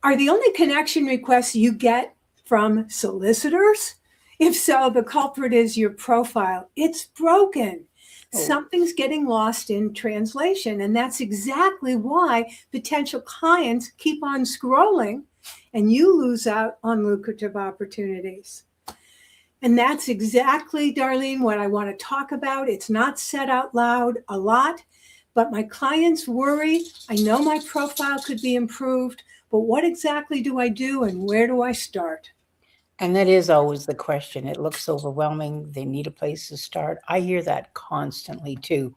Are the only connection requests you get from solicitors? If so, the culprit is your profile. It's broken. Oh, Something's getting lost in translation. And that's exactly why potential clients keep on scrolling and you lose out on lucrative opportunities. And that's exactly, Darlene, what I want to talk about. It's not said out loud a lot, but my clients worry. I know my profile could be improved, but what exactly do I do and where do I start? and that is always the question. It looks overwhelming. They need a place to start. I hear that constantly too.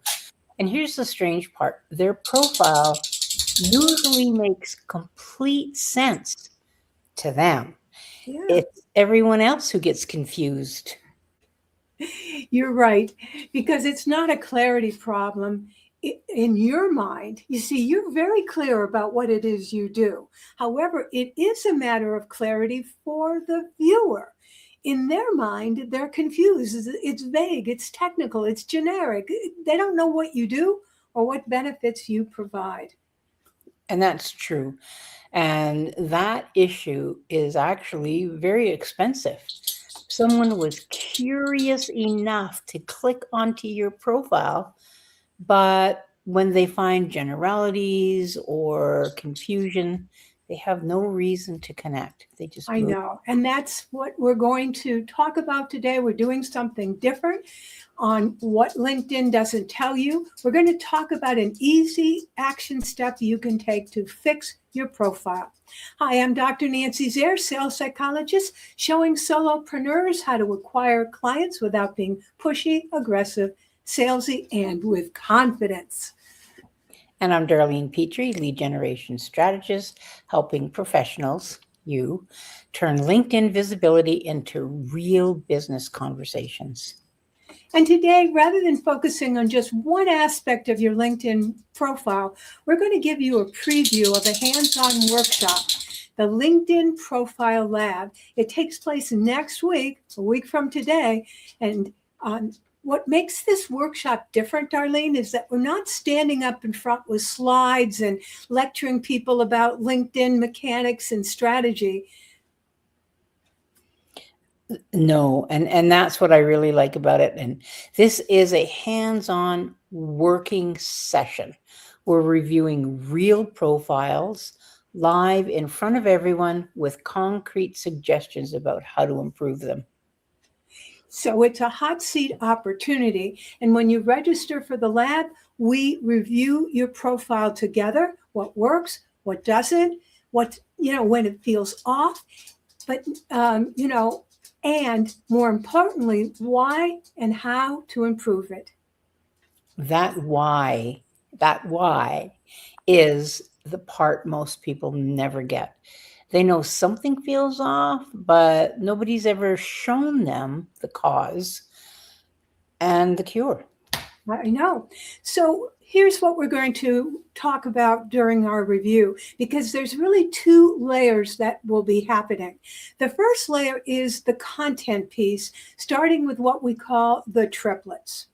And here's the strange part, their profile usually makes complete sense to them. Yeah, It's everyone else who gets confused. you're right, because it's not a clarity problem in your mind. You see, you're very clear about what it is you do. However, it is a matter of clarity for the viewer. In their mind, they're confused. It's vague, it's technical, it's generic. They don't know what you do or what benefits you provide. And that's true. And that issue is actually very expensive. Someone was curious enough to click onto your profile, but when they find generalities or confusion, they have no reason to connect. They just I move. know. And that's what we're going to talk about today. We're doing something different on what LinkedIn doesn't tell you. We're going to talk about an easy action step you can take to fix your profile. Hi, I'm Dr. Nancy Zaire, sales psychologist, showing solopreneurs how to acquire clients without being pushy, aggressive, salesy, and with confidence. And I'm Darlene Petrie, lead generation strategist, helping professionals, you, turn LinkedIn visibility into real business conversations. And today, rather than focusing on just one aspect of your LinkedIn profile, we're going to give you a preview of a hands-on workshop, the LinkedIn Profile Lab. It takes place next week, a week from today. And what makes this workshop different, Darlene, is that we're not standing up in front with slides and lecturing people about LinkedIn mechanics and strategy. No, and that's what I really like about it. And this is a hands-on working session. We're reviewing real profiles live in front of everyone with concrete suggestions about how to improve them. So it's a hot seat opportunity. And when you register for the lab, we review your profile together, what works, what doesn't, when it feels off, but, and more importantly, why and how to improve it. That why, that why is the part most people never get. They know something feels off, but nobody's ever shown them the cause and the cure. I know. So here's what we're going to talk about during our review, because there's really two layers that will be happening. The first layer is the content piece, starting with what we call the triplets.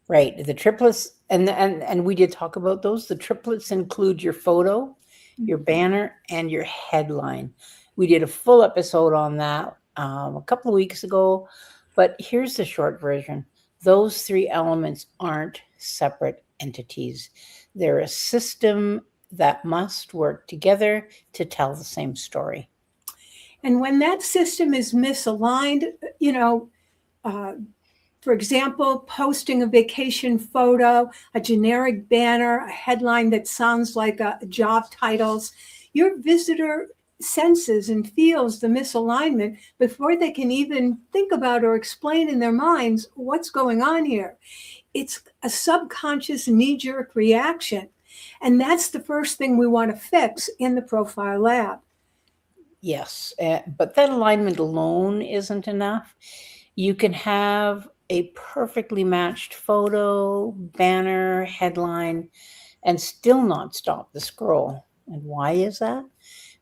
Right. The triplets, and we did talk about those. The triplets include your photo, your banner, and your headline. We did a full episode on that a couple of weeks ago, but here's the short version. Those three elements aren't separate entities. They're a system that must work together to tell the same story. And when that system is misaligned, you know, uh, for example, posting a vacation photo, a generic banner, a headline that sounds like job titles, your visitor senses and feels the misalignment before they can even think about or explain in their minds what's going on here. It's a subconscious knee jerk reaction. And that's the first thing we want to fix in the Profile Lab. Yes, but that alignment alone isn't enough. You can have a perfectly matched photo, banner, headline, and still not stop the scroll. And why is that?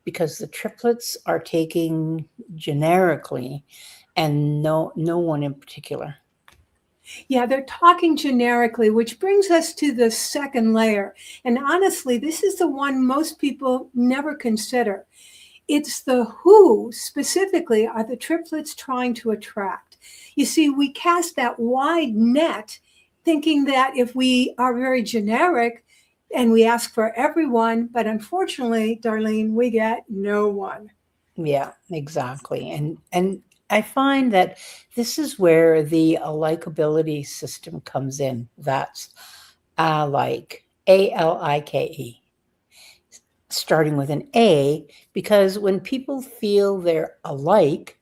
Because the triplets are taking generically and no one in particular. Yeah, they're talking generically, which brings us to the second layer. And honestly, this is the one most people never consider. It's the who specifically are the triplets trying to attract. You see, we cast that wide net thinking that if we are very generic and we ask for everyone, but unfortunately, Darlene, we get no one. Yeah, exactly. And I find that this is where the likability system comes in. That's like ALIKE, starting with an A, because when people feel they're alike,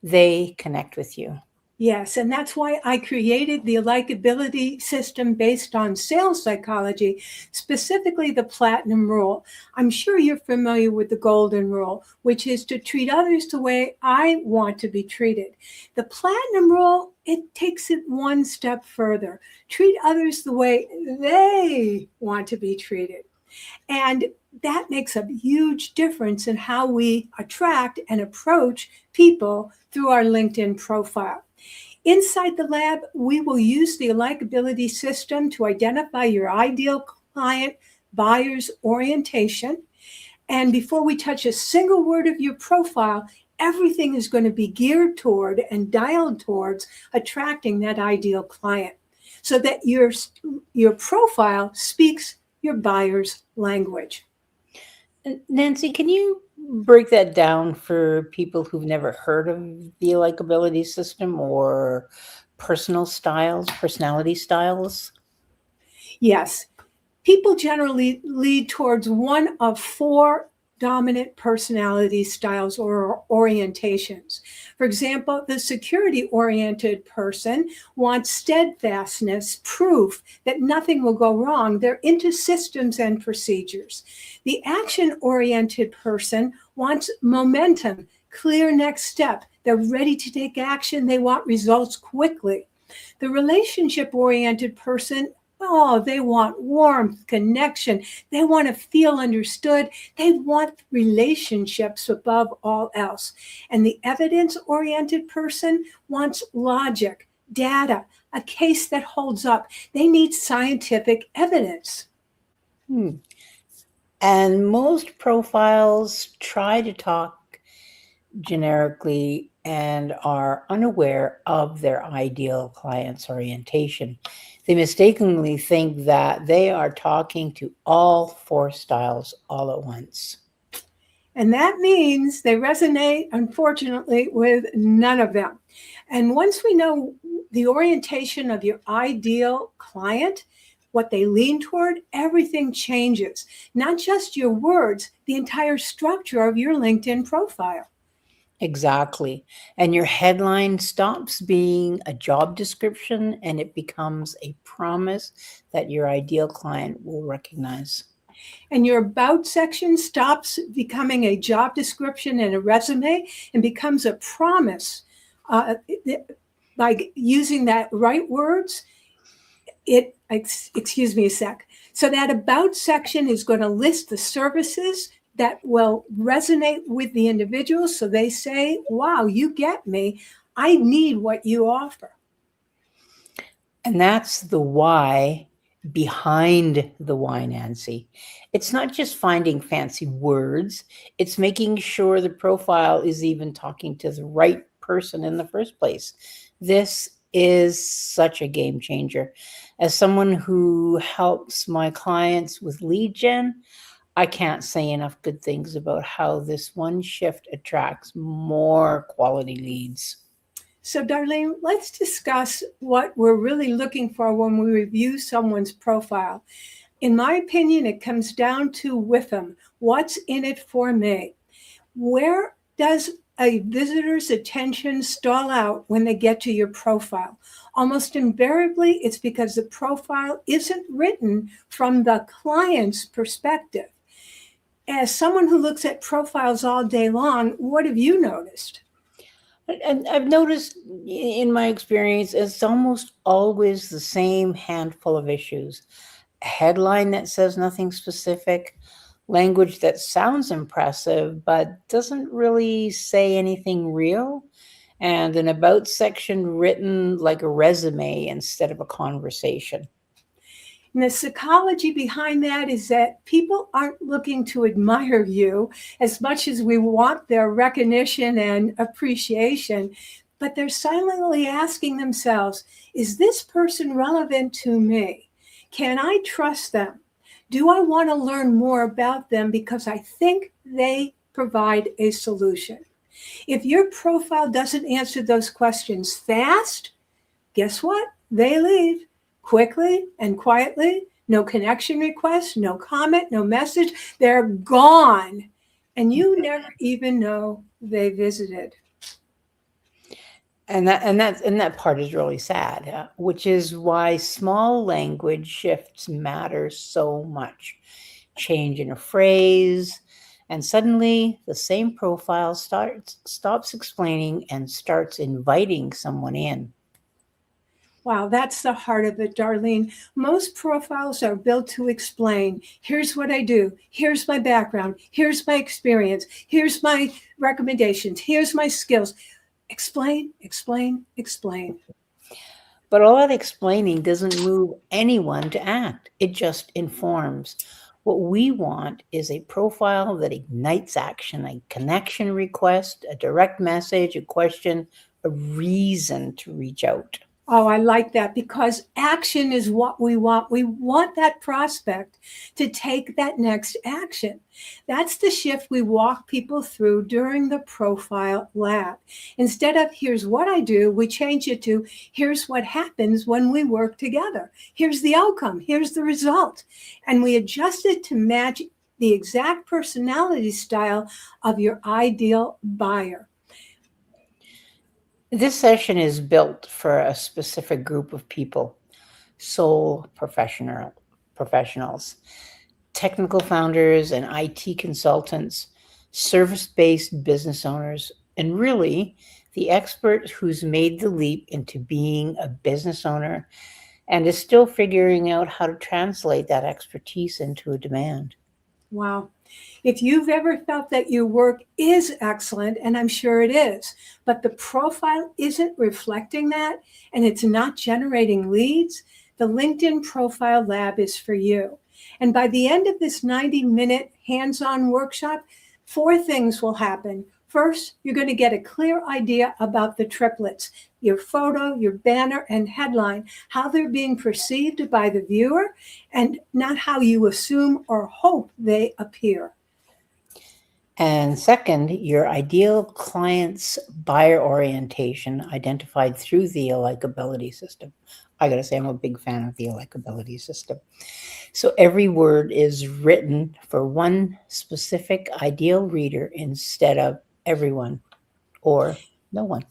they connect with you. Yes, and that's why I created the likability system based on sales psychology, specifically the platinum rule. I'm sure you're familiar with the golden rule, which is to treat others the way I want to be treated. The platinum rule, it takes it one step further. Treat others the way they want to be treated. And that makes a huge difference in how we attract and approach people through our LinkedIn profile. Inside the lab, we will use the likability system to identify your ideal client buyer's orientation. And before we touch a single word of your profile, everything is going to be geared toward and dialed towards attracting that ideal client so that your profile speaks your buyer's language. Nancy, can you break that down for people who've never heard of the likability system or personality styles? Yes, people generally lead towards one of four dominant personality styles or orientations. For example, the security oriented person wants steadfastness, proof that nothing will go wrong. They're into systems and procedures. The action oriented person wants momentum, clear next step. They're ready to take action. They want results quickly. The relationship oriented person, oh, they want warmth, connection. They want to feel understood. They want relationships above all else. And the evidence oriented person wants logic, data, a case that holds up. They need scientific evidence. Hmm. And most profiles try to talk generically and are unaware of their ideal client's orientation. They mistakenly think that they are talking to all four styles all at once. And that means they resonate, unfortunately, with none of them. And once we know the orientation of your ideal client, what they lean toward, everything changes. Not just your words, the entire structure of your LinkedIn profile. Exactly. And your headline stops being a job description and it becomes a promise that your ideal client will recognize. And your about section stops becoming a job description and a resume and becomes a promise. By using that right words, excuse me a sec. So that about section is going to list the services that will resonate with the individual. So they say, wow, you get me. I need what you offer. And that's the why behind the why, Nancy. It's not just finding fancy words, it's making sure the profile is even talking to the right person in the first place. This is such a game changer. As someone who helps my clients with lead gen, I can't say enough good things about how this one shift attracts more quality leads. So, Darlene, let's discuss what we're really looking for when we review someone's profile. In my opinion, it comes down to WIFM. What's in it for me? Where does a visitor's attention stall out when they get to your profile? Almost invariably, it's because the profile isn't written from the client's perspective. As someone who looks at profiles all day long, what have you noticed? And I've noticed in my experience, it's almost always the same handful of issues. A headline that says nothing specific, language that sounds impressive, but doesn't really say anything real, and an about section written like a resume instead of a conversation. And the psychology behind that is that people aren't looking to admire you as much as we want their recognition and appreciation, but they're silently asking themselves, is this person relevant to me? Can I trust them? Do I want to learn more about them because I think they provide a solution? If your profile doesn't answer those questions fast, guess what? They leave quickly and quietly. No connection request, no comment, no message. They're gone. And you never even know they visited. And that part is really sad, which is why small language shifts matter so much. Change in a phrase, and suddenly the same profile stops explaining and starts inviting someone in. Wow, that's the heart of it, Darlene. Most profiles are built to explain, here's what I do, here's my background, here's my experience, here's my recommendations, here's my skills. Explain, explain, explain. But all that explaining doesn't move anyone to act. It just informs. What we want is a profile that ignites action, a connection request, a direct message, a question, a reason to reach out. Oh, I like that because action is what we want. We want that prospect to take that next action. That's the shift we walk people through during the profile lab. Instead of here's what I do, we change it to here's what happens when we work together. Here's the outcome. Here's the result. And we adjust it to match the exact personality style of your ideal buyer. This session is built for a specific group of people, professionals, technical founders and IT consultants, service-based business owners, and really the expert who's made the leap into being a business owner and is still figuring out how to translate that expertise into a demand. Wow. If you've ever felt that your work is excellent, and I'm sure it is, but the profile isn't reflecting that and it's not generating leads, the LinkedIn Profile Lab is for you. And by the end of this 90-minute hands-on workshop, 4 things will happen. First, you're going to get a clear idea about the triplets, your photo, your banner, and headline, how they're being perceived by the viewer, and not how you assume or hope they appear. And second, your ideal client's buyer orientation identified through the likability system. I got to say, I'm a big fan of the likability system. So every word is written for one specific ideal reader instead of everyone or no one.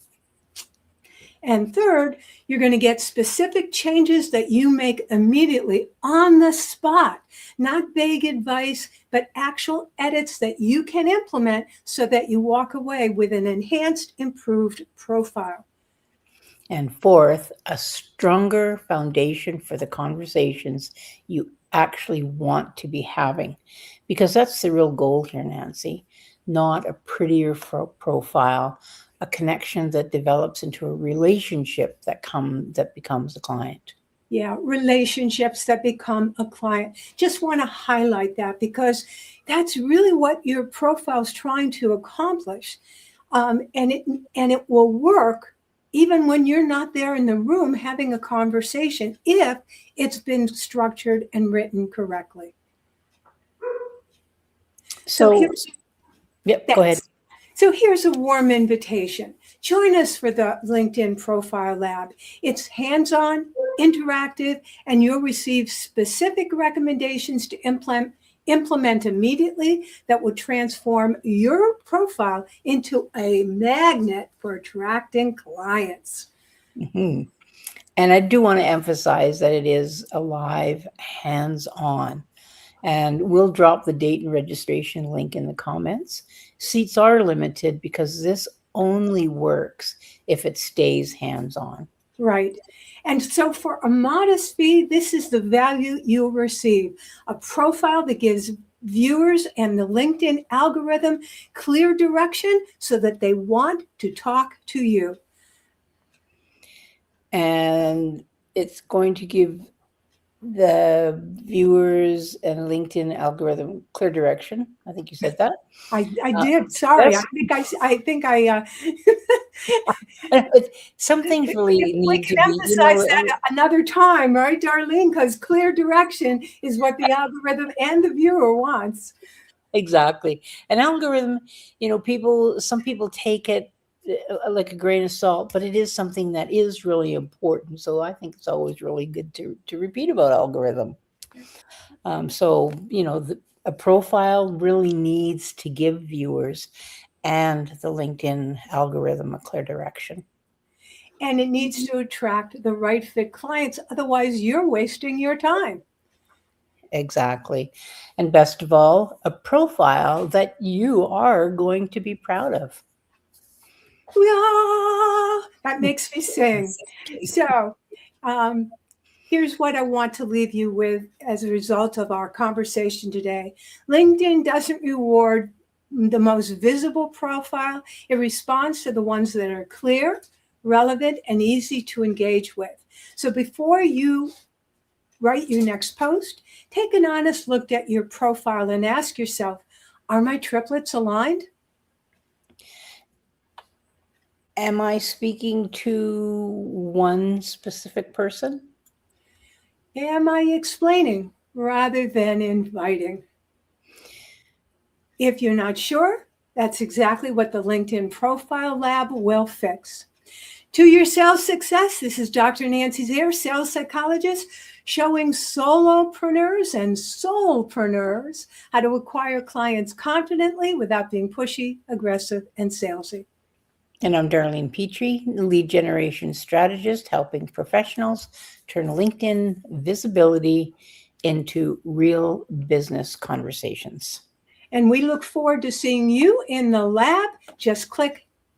And third, you're going to get specific changes that you make immediately on the spot, not vague advice, but actual edits that you can implement so that you walk away with an enhanced, improved profile. And fourth, a stronger foundation for the conversations you actually want to be having, because that's the real goal here, Nancy, not a prettier profile, a connection that develops into a relationship that becomes a client. Yeah, relationships that become a client. Just want to highlight that because that's really what your profile is trying to accomplish. And it will work even when you're not there in the room having a conversation, if it's been structured and written correctly. So yep, go ahead. So here's a warm invitation. Join us for the LinkedIn Profile Lab. It's hands-on, interactive, and you'll receive specific recommendations to implement immediately that will transform your profile into a magnet for attracting clients. Mm-hmm. And I do want to emphasize that it is a live, hands-on. And we'll drop the date and registration link in the comments. Seats are limited because this only works if it stays hands-on. Right. And so for a modest fee, this is the value you'll receive. A profile that gives viewers and the LinkedIn algorithm clear direction so that they want to talk to you. And it's going to give the viewers and LinkedIn algorithm clear direction. I think you said that. I did. Sorry. Yes. I think I Some things really we need to can be, emphasize that another time, right, Darlene? Because clear direction is what the algorithm and the viewer wants. exactly. An algorithm, some people take it like a grain of salt, but it is something that is really important. So I think it's always really good to repeat about algorithm. A profile really needs to give viewers and the LinkedIn algorithm a clear direction. And it needs to attract the right fit clients. Otherwise, you're wasting your time. Exactly. And best of all, a profile that you are going to be proud of. That makes me sing. So, here's what I want to leave you with as a result of our conversation today. LinkedIn doesn't reward the most visible profile. It responds to the ones that are clear, relevant, and easy to engage with. So before you write your next post, take an honest look at your profile and ask yourself, are my triplets aligned? Am I speaking to one specific person? Am I explaining rather than inviting? If you're not sure, that's exactly what the LinkedIn Profile Lab will fix. To your sales success, this is Dr. Nancy Zier, sales psychologist, showing solopreneurs and soulpreneurs how to acquire clients confidently without being pushy, aggressive, and salesy. And I'm Darlene Petrie, lead generation strategist, helping professionals turn LinkedIn visibility into real business conversations. And we look forward to seeing you in the lab. Just click